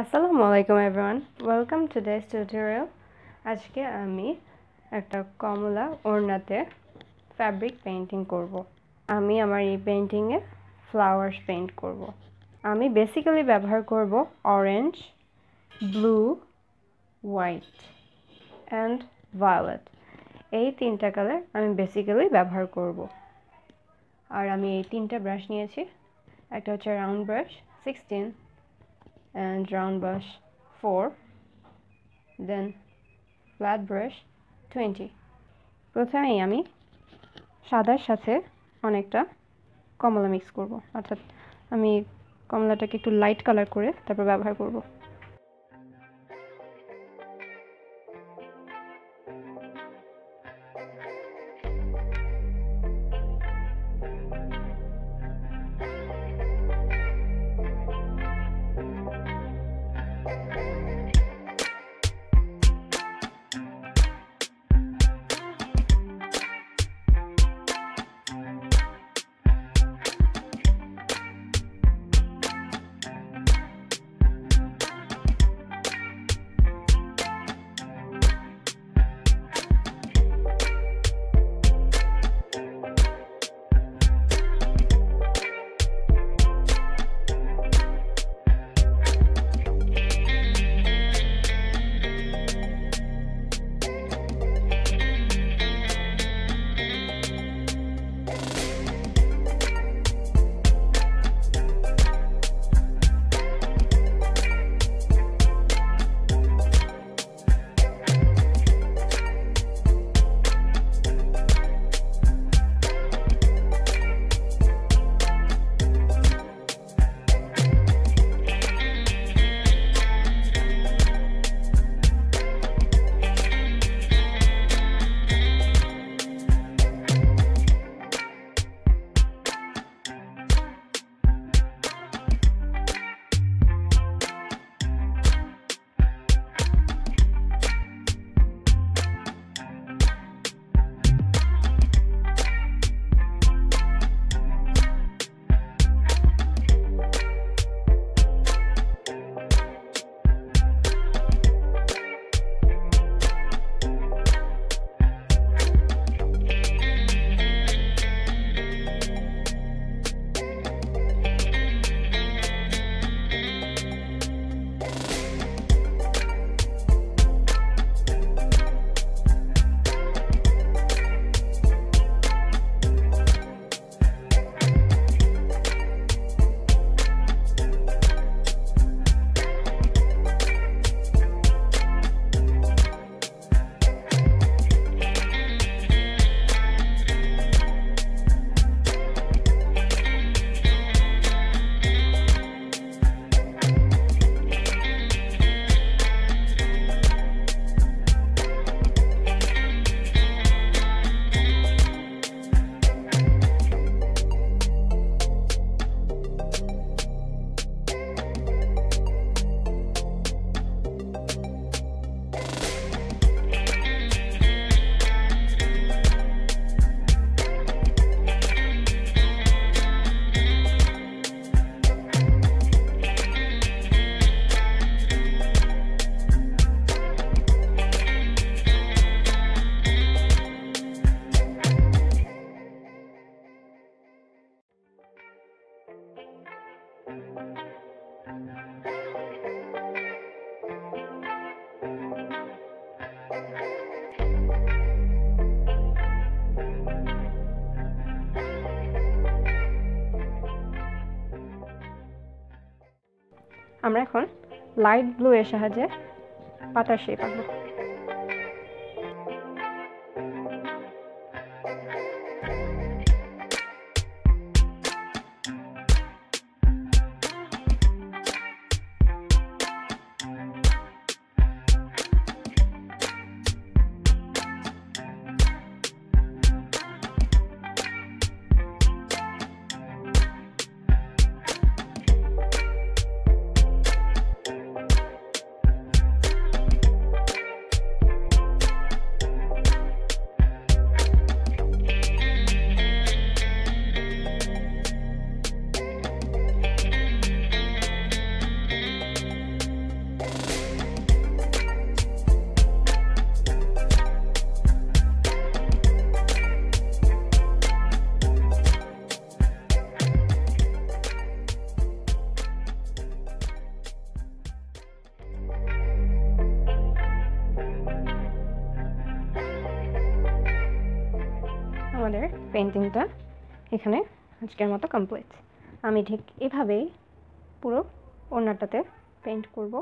Assalamualaikum everyone. Welcome to today's tutorial. আজকে আমি একটা কমলা ওড়নাতে ফ্যাব্রিক পেইন্টিং করব। আমি আমার এই পেইন্টিং এ ফ্লাওয়ার্স পেইন্ট করব। আমি বেসিক্যালি ব্যবহার করব orange, blue, white and violet. এই তিনটা কালার আমি বেসিক্যালি ব্যবহার করব। আর আমি এই তিনটা ব্রাশ নিয়েছি। একটা হচ্ছে round brush 16 and round brush 4, then flat brush 20. প্রথমেই আমি সাদার সাথে অনেকটা কমলা মিক্স করব, অর্থাৎ আমি কমলাটাকে একটু লাইট কালার করে তারপর ব্যবহার করব। আমরা এখন লাইট ব্লু এর সাহায্যে পাতার শেপ আঁকবো। আমাদের পেন্টিংটা এখানে আজকের মতো কমপ্লিট। আমি ঠিক এভাবেই পুরো ওড়নাটাতে পেন্ট করব।